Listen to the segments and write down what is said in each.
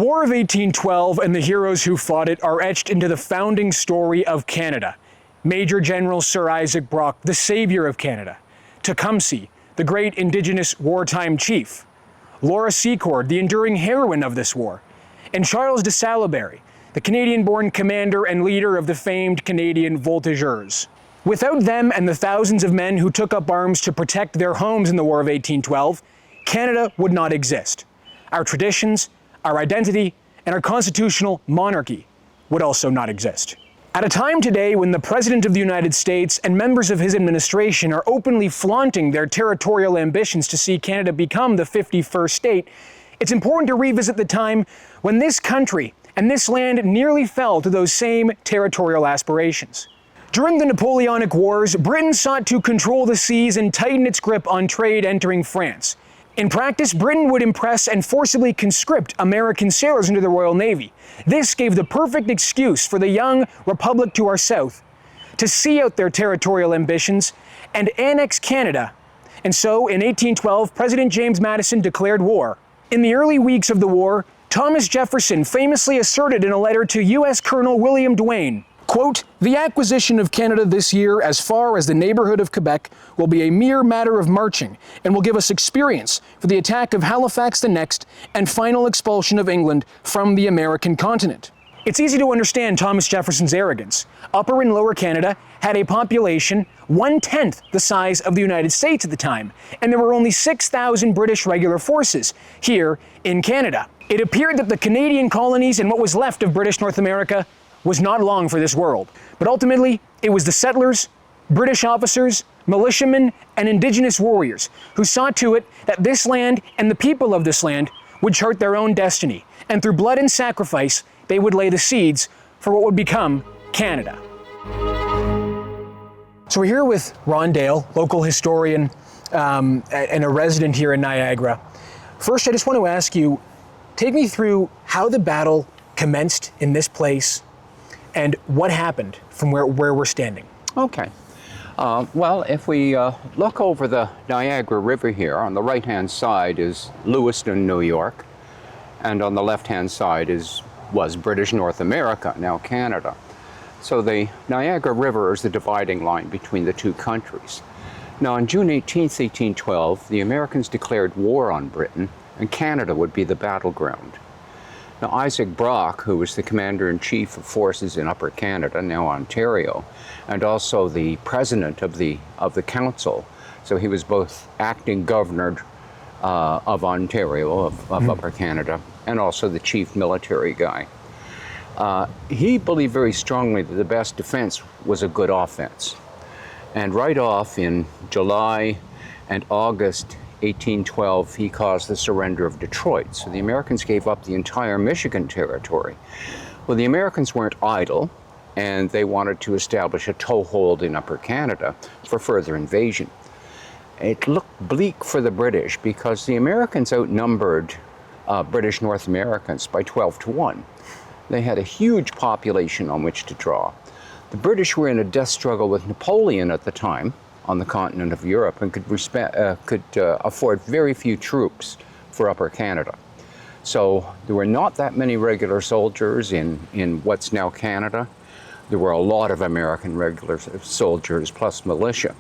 War of 1812 and the heroes who fought it are etched into the founding story of Canada. Major General Sir Isaac Brock, the savior of Canada. Tecumseh, the great Indigenous wartime chief. Laura Secord, the enduring heroine of this war. And Charles de Salabary, the Canadian-born commander and leader of the famed Canadian Voltigeurs. Without them and the thousands of men who took up arms to protect their homes in the War of 1812, Canada would not exist. Our traditions, our identity, and our constitutional monarchy would also not exist. At a time today when the President of the United States and members of his administration are openly flaunting their territorial ambitions to see Canada become the 51st state, it's important to revisit the time when this country and this land nearly fell to those same territorial aspirations. During the Napoleonic Wars, Britain sought to control the seas and tighten its grip on trade entering France. In practice, Britain would impress and forcibly conscript American sailors into the Royal Navy. This gave the perfect excuse for the young republic to our south to see out their territorial ambitions and annex Canada. And so, in 1812, President James Madison declared war. In the early weeks of the war, Thomas Jefferson famously asserted in a letter to U.S. Colonel William Duane, quote, "The acquisition of Canada this year as far as the neighborhood of Quebec will be a mere matter of marching and will give us experience for the attack of Halifax the next and final expulsion of England from the American continent." It's easy to understand Thomas Jefferson's arrogance. Upper and Lower Canada had a population 1/10 the size of the United States at the time, and there were only 6,000 British regular forces here in Canada. It appeared that the Canadian colonies and what was left of British North America was not long for this world. But ultimately, it was the settlers, British officers, militiamen, and Indigenous warriors who saw to it that this land and the people of this land would chart their own destiny, and through blood and sacrifice, they would lay the seeds for what would become Canada. So we're here with Ron Dale, local historian and a resident here in Niagara. First, I just want to ask you, take me through how the battle commenced in this place and what happened from where we're standing. Okay. Well, if we look over the Niagara River here, on the right-hand side is Lewiston, New York, and on the left-hand side was British North America, now Canada. So the Niagara River is the dividing line between the two countries. Now, on June 18th, 1812, the Americans declared war on Britain, and Canada would be the battleground. Now, Isaac Brock, who was the commander-in-chief of forces in Upper Canada, now Ontario, and also the president of the council, so he was both acting governor of Ontario, of Upper Canada, and also the chief military guy. He believed very strongly that the best defense was a good offense. And right off in July and August 1812, he caused the surrender of Detroit. So the Americans gave up the entire Michigan territory. Well, the Americans weren't idle, and they wanted to establish a toehold in Upper Canada for further invasion. It looked bleak for the British because the Americans outnumbered British North Americans by 12-1. They had a huge population on which to draw. The British were in a death struggle with Napoleon at the time on the continent of Europe and could afford very few troops for Upper Canada. So there were not that many regular soldiers in what's now Canada. There were a lot of American regular soldiers plus militia.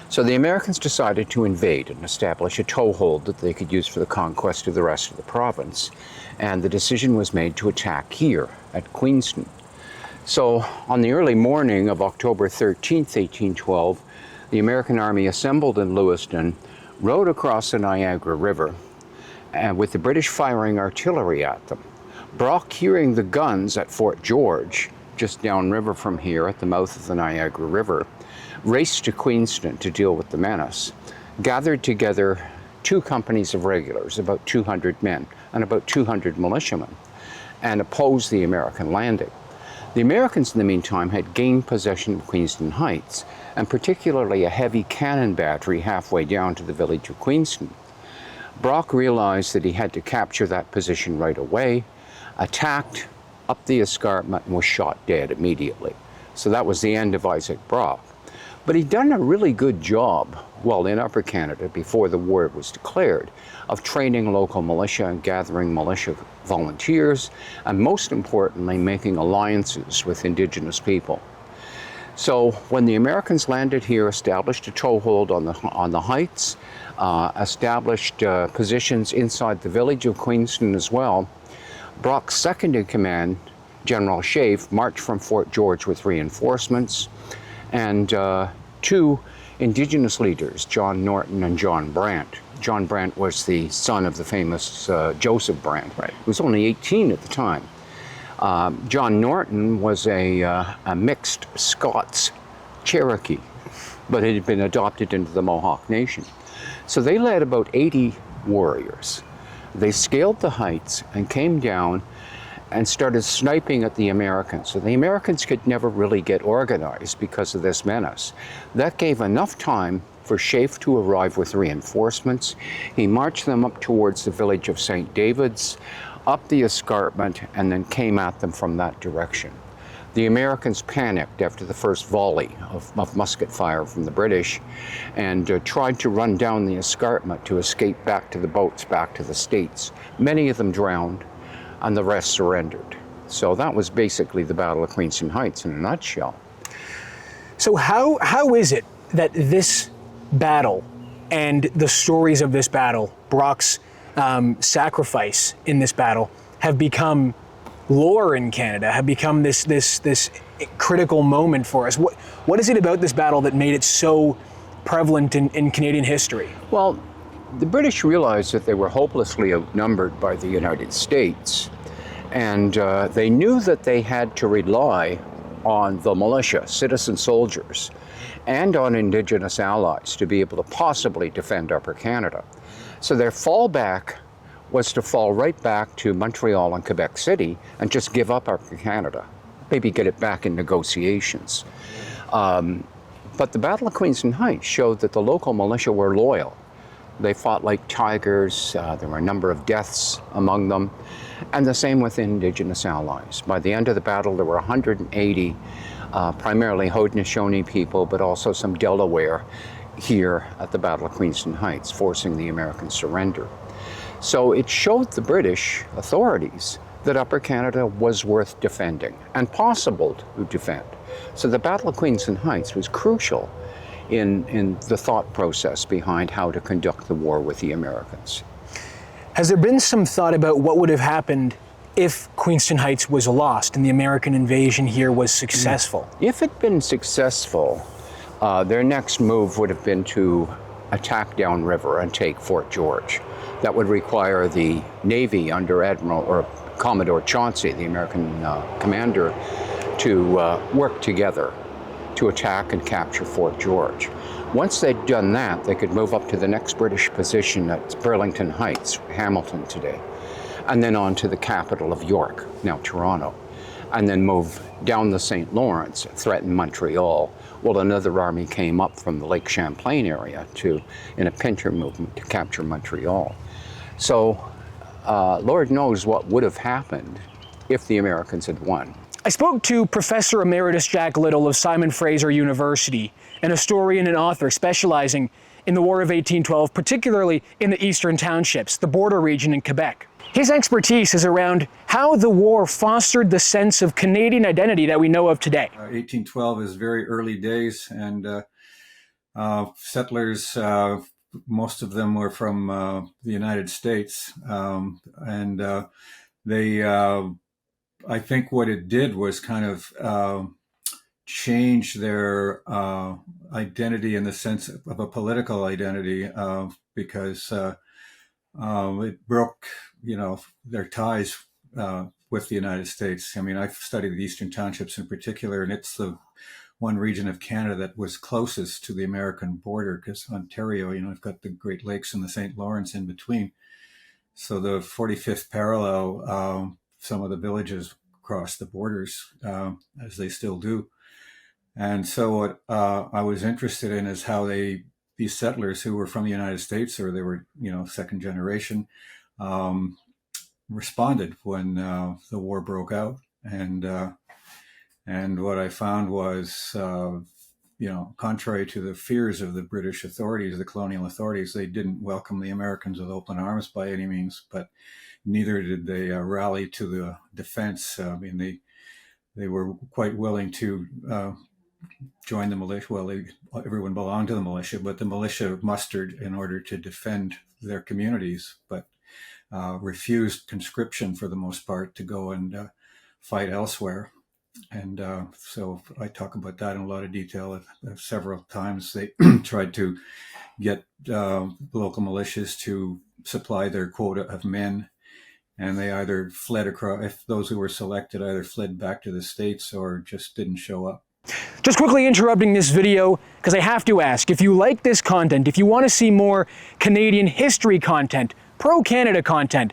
So the Americans decided to invade and establish a toehold that they could use for the conquest of the rest of the province. And the decision was made to attack here at Queenston. So on the early morning of October 13th, 1812, the American army assembled in Lewiston, rode across the Niagara River, and with the British firing artillery at them. Brock, hearing the guns at Fort George, just downriver from here at the mouth of the Niagara River, raced to Queenston to deal with the menace, gathered together 2 companies of regulars, about 200 men, and about 200 militiamen, and opposed the American landing. The Americans, in the meantime, had gained possession of Queenston Heights, and particularly a heavy cannon battery halfway down to the village of Queenston. Brock realized that he had to capture that position right away, attacked up the escarpment, and was shot dead immediately. So that was the end of Isaac Brock. But he'd done a really good job, well, in Upper Canada before the war was declared, of training local militia and gathering militia volunteers, and most importantly, making alliances with Indigenous people. So when the Americans landed here, established a toehold on the heights, established positions inside the village of Queenston as well, Brock's second in command, General Schaeff, marched from Fort George with reinforcements, and two Indigenous leaders, John Norton and John Brant. John Brant was the son of the famous Joseph Brant, Right. who was only 18 at the time. John Norton was a mixed Scots-Cherokee, but it had been adopted into the Mohawk Nation. So they led about 80 warriors. They scaled the heights and came down and started sniping at the Americans. So the Americans could never really get organized because of this menace. That gave enough time for Schaeff to arrive with reinforcements. He marched them up towards the village of St. David's, up the escarpment, and then came at them from that direction. The Americans panicked after the first volley of musket fire from the British and tried to run down the escarpment to escape back to the boats, back to the States. Many of them drowned, and the rest surrendered. So that was basically the Battle of Queenston Heights in a nutshell. So how is it that this battle and the stories of this battle, Brock's sacrifice in this battle, have become lore in Canada, have become this critical moment for us? What is it about this battle that made it so prevalent in Canadian history? Well, the British realized that they were hopelessly outnumbered by the United States, and they knew that they had to rely on the militia, citizen soldiers, and on Indigenous allies to be able to possibly defend Upper Canada. So their fallback was to fall right back to Montreal and Quebec City and just give up Upper Canada, maybe get it back in negotiations. But the Battle of Queenston Heights showed that the local militia were loyal. They fought like tigers. There were a number of deaths among them, and the same with Indigenous allies. By the end of the battle, there were 180, primarily Haudenosaunee people, but also some Delaware here at the Battle of Queenston Heights, forcing the American surrender. So it showed the British authorities that Upper Canada was worth defending and possible to defend. So the Battle of Queenston Heights was crucial in the thought process behind how to conduct the war with the Americans. Has there been some thought about what would have happened if Queenston Heights was lost and the American invasion here was successful? If it had been successful, their next move would have been to attack downriver and take Fort George. That would require the Navy under Admiral or Commodore Chauncey, the American commander, to work together to attack and capture Fort George. Once they'd done that, they could move up to the next British position at Burlington Heights, Hamilton today, and then on to the capital of York, now Toronto, and then move down the St. Lawrence, threaten Montreal. Well, another army came up from the Lake Champlain area in a pincer movement to capture Montreal. So Lord knows what would have happened if the Americans had won. I spoke to Professor Emeritus Jack Little of Simon Fraser University, an historian and author specializing in the War of 1812, particularly in the Eastern Townships, the border region in Quebec. His expertise is around how the war fostered the sense of Canadian identity that we know of today. 1812 is very early days, and settlers, most of them were from the United States, and I think what it did was kind of change their identity in the sense of a political identity, because it broke, their ties with the United States. I mean, I've studied the Eastern Townships in particular, and it's the one region of Canada that was closest to the American border, because Ontario, I've got the Great Lakes and the St. Lawrence in between. So the 45th parallel, some of the villages crossed the borders, as they still do. And so what I was interested in is how these settlers who were from the United States, or they were, second generation, responded when the war broke out. And what I found was, contrary to the fears of the British authorities, the colonial authorities, they didn't welcome the Americans with open arms by any means, but neither did they rally to the defense. I mean, they were quite willing to join the militia. Well, everyone belonged to the militia, but the militia mustered in order to defend their communities, but refused conscription for the most part to go and fight elsewhere. And so I talk about that in a lot of detail. Several times they tried to get local militias to supply their quota of men, and they either fled across, if those who were selected either fled back to the States or just didn't show up. Just quickly interrupting this video, because I have to ask, if you like this content, if you want to see more Canadian history content, pro-Canada content,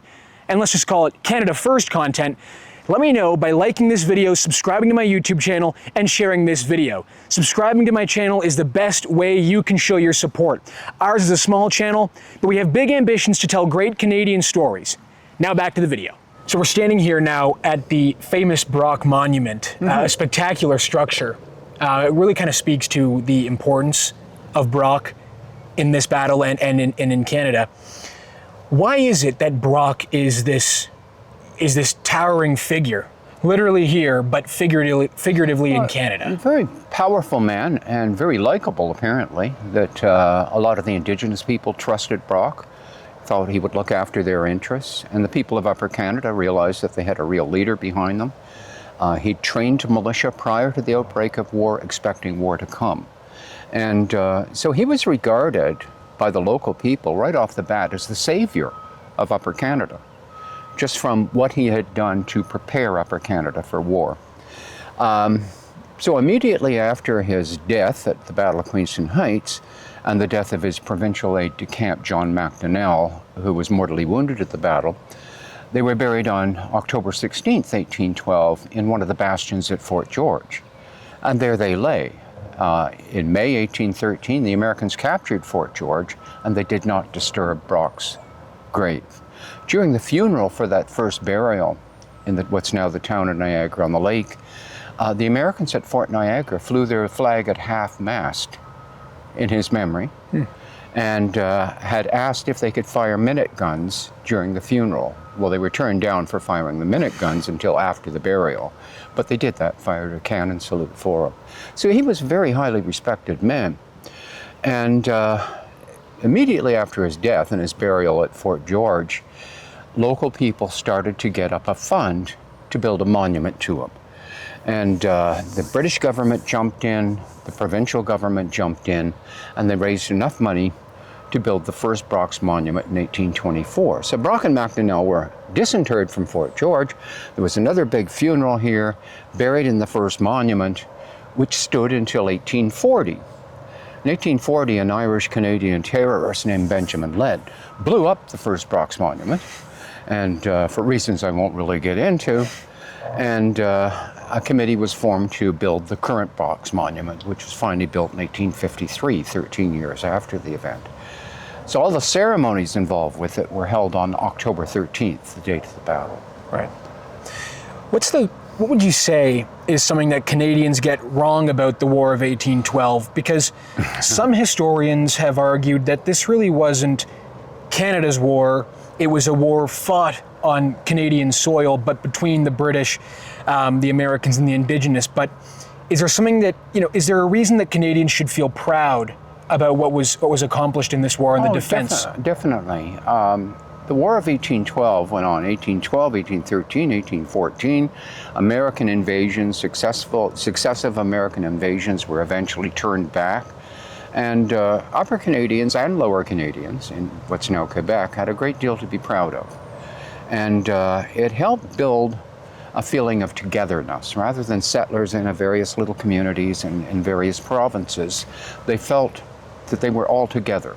and let's just call it Canada First content, let me know by liking this video, subscribing to my YouTube channel, and sharing this video. Subscribing to my channel is the best way you can show your support. Ours is a small channel, but we have big ambitions to tell great Canadian stories. Now back to the video. So we're standing here now at the famous Brock Monument, a spectacular structure. It really kind of speaks to the importance of Brock in this battle and in Canada. Why is it that Brock is this towering figure, literally here, but figuratively in Canada? A very powerful man and very likable, apparently, that a lot of the Indigenous people trusted Brock, thought he would look after their interests, and the people of Upper Canada realized that they had a real leader behind them. He trained militia prior to the outbreak of war, expecting war to come. And so he was regarded by the local people right off the bat as the savior of Upper Canada, just from what he had done to prepare Upper Canada for war. So immediately after his death at the Battle of Queenston Heights and the death of his provincial aide-de-camp, John MacDonnell, who was mortally wounded at the battle, they were buried on October 16th, 1812, in one of the bastions at Fort George. And there they lay. In May 1813, the Americans captured Fort George, and they did not disturb Brock's grave. During the funeral for that first burial in what's now the town of Niagara on the lake, the Americans at Fort Niagara flew their flag at half-mast in his memory, and had asked if they could fire minute guns during the funeral. Well, they were turned down for firing the minute guns until after the burial, but they did that, fired a cannon salute for him. So he was a very highly respected man. And immediately after his death and his burial at Fort George, local people started to get up a fund to build a monument to him. And the British government jumped in, the provincial government jumped in, and they raised enough money to build the first Brock's Monument in 1824. So Brock and MacDonnell were disinterred from Fort George. There was another big funeral here, buried in the first monument, which stood until 1840. In 1840, an Irish-Canadian terrorist named Benjamin Ledd blew up the first Brock's Monument, and for reasons I won't really get into, and a committee was formed to build the current Brock's Monument, which was finally built in 1853, 13 years after the event. So all the ceremonies involved with it were held on October 13th, the date of the battle. Right. What would you say is something that Canadians get wrong about the War of 1812? Because some historians have argued that this really wasn't Canada's war. It was a war fought on Canadian soil, but between the British, the Americans, and the Indigenous. But is there something that, is there a reason that Canadians should feel proud about what was accomplished in this war and the defense? Definitely. The War of 1812 went on 1812, 1813, 1814. American invasions, successive American invasions were eventually turned back. And Upper Canadians and Lower Canadians, in what's now Quebec, had a great deal to be proud of. And it helped build a feeling of togetherness. Rather than settlers in various little communities and in various provinces, they felt that they were all together,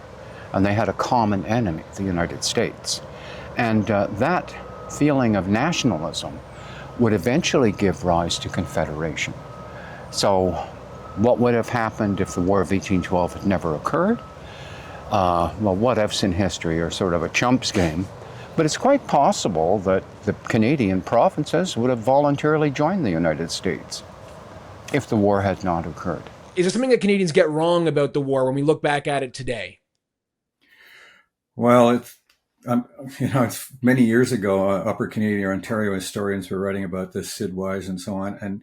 and they had a common enemy, the United States. And that feeling of nationalism would eventually give rise to Confederation. So what would have happened if the War of 1812 had never occurred? Well, what ifs in history are sort of a chump's game, but it's quite possible that the Canadian provinces would have voluntarily joined the United States if the war had not occurred. Is there something that Canadians get wrong about the war when we look back at it today? Well, it's many years ago. Upper Canadian or Ontario historians were writing about this, Sid Wise and so on, and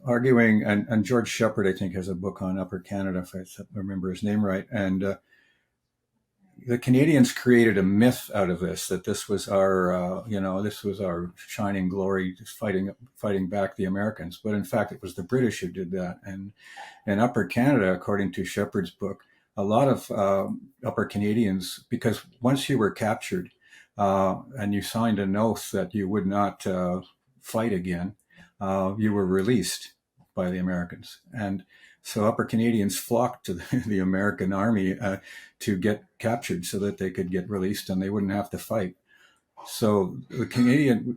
arguing. And George Shepard, I think, has a book on Upper Canada, if I remember his name right. And the Canadians created a myth out of this, that this was our, this was our shining glory, just fighting back the Americans. But in fact, it was the British who did that. And in Upper Canada, according to Shepard's book, a lot of Upper Canadians, because once you were captured and you signed an oath that you would not fight again, you were released by the Americans. And so Upper Canadians flocked to the American army to get captured so that they could get released and they wouldn't have to fight. So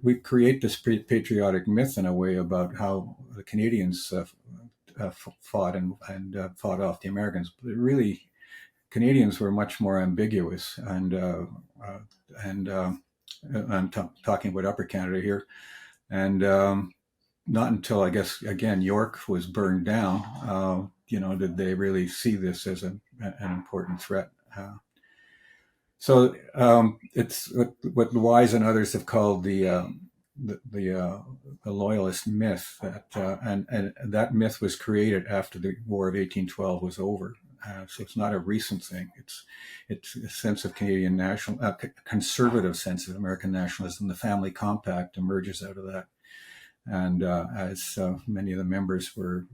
we create this patriotic myth in a way about how the Canadians fought and fought off the Americans. But really, Canadians were much more ambiguous. And I'm talking about Upper Canada here. And not until, I guess, again, York was burned down, did they really see this as an important threat. So it's what Wise and others have called the Loyalist Myth, and that myth was created after the War of 1812 was over. So it's not a recent thing. It's a sense of Canadian conservative sense of American nationalism. The family compact emerges out of that. And as many of the members were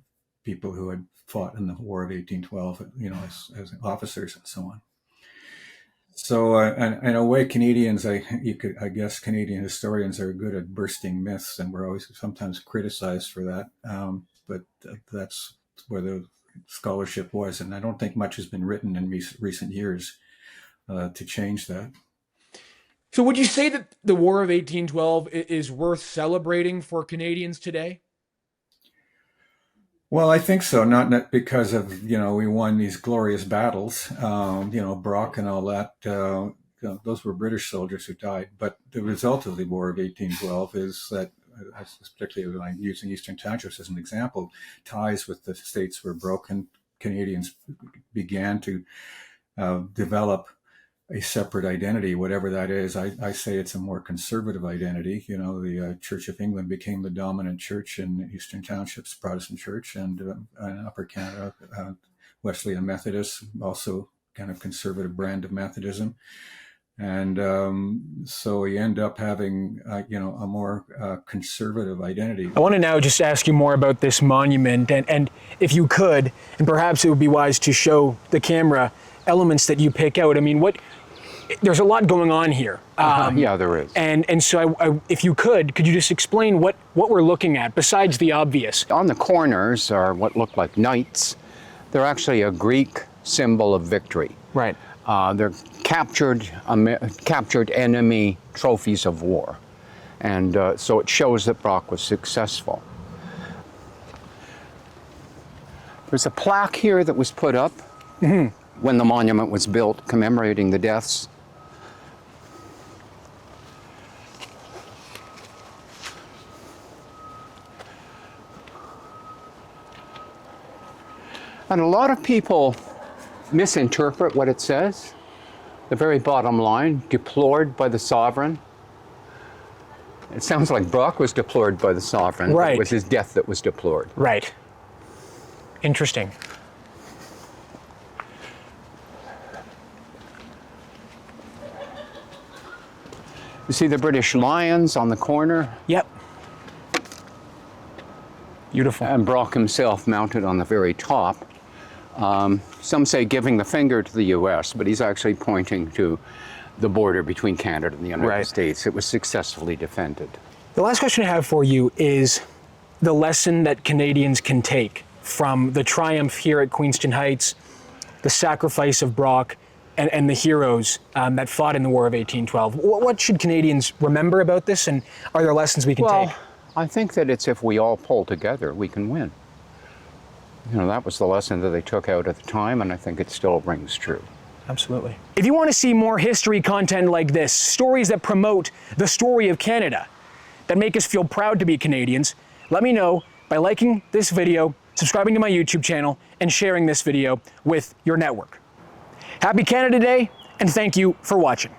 people who had fought in the War of 1812, as officers and so on. So in a way, Canadians, I guess Canadian historians are good at bursting myths, and we're always sometimes criticized for that. But that's where the scholarship was, and I don't think much has been written in recent years to change that. So would you say that the War of 1812 is worth celebrating for Canadians today? Well, I think so. Not because of, we won these glorious battles, Brock and all that. Those were British soldiers who died. But the result of the War of 1812 is that, particularly when I'm using Eastern Townships as an example, ties with the states were broken. Canadians began to develop a separate identity, whatever that is. I say it's a more conservative identity. The Church of England became the dominant church in Eastern Townships, Protestant church, and Upper Canada, Wesleyan Methodist, also kind of conservative brand of Methodism. And so we end up having, a more conservative identity. I want to now just ask you more about this monument, and if you could, and perhaps it would be wise to show the camera elements that you pick out. I mean, there's a lot going on here. Yeah, there is. And so if you could you just explain what we're looking at besides the obvious? On the corners are what look like knights. They're actually a Greek symbol of victory. Right. They're captured enemy trophies of war. And so it shows that Brock was successful. There's a plaque here that was put up when the monument was built, commemorating the deaths. And a lot of people misinterpret what it says. The very bottom line, deplored by the sovereign. It sounds like Brock was deplored by the sovereign. Right. It was his death that was deplored. Right. Interesting. You see the British lions on the corner? Yep. Beautiful. And Brock himself mounted on the very top. Some say giving the finger to the U.S., but he's actually pointing to the border between Canada and the United States. It was successfully defended. The last question I have for you is the lesson that Canadians can take from the triumph here at Queenston Heights, the sacrifice of Brock, and the heroes that fought in the War of 1812. What should Canadians remember about this, and are there lessons we can take? I think that it's if we all pull together, we can win. That was the lesson that they took out at the time, and I think it still rings true. Absolutely. If you want to see more history content like this, stories that promote the story of Canada, that make us feel proud to be Canadians, let me know by liking this video, subscribing to my YouTube channel, and sharing this video with your network. Happy Canada Day, and thank you for watching.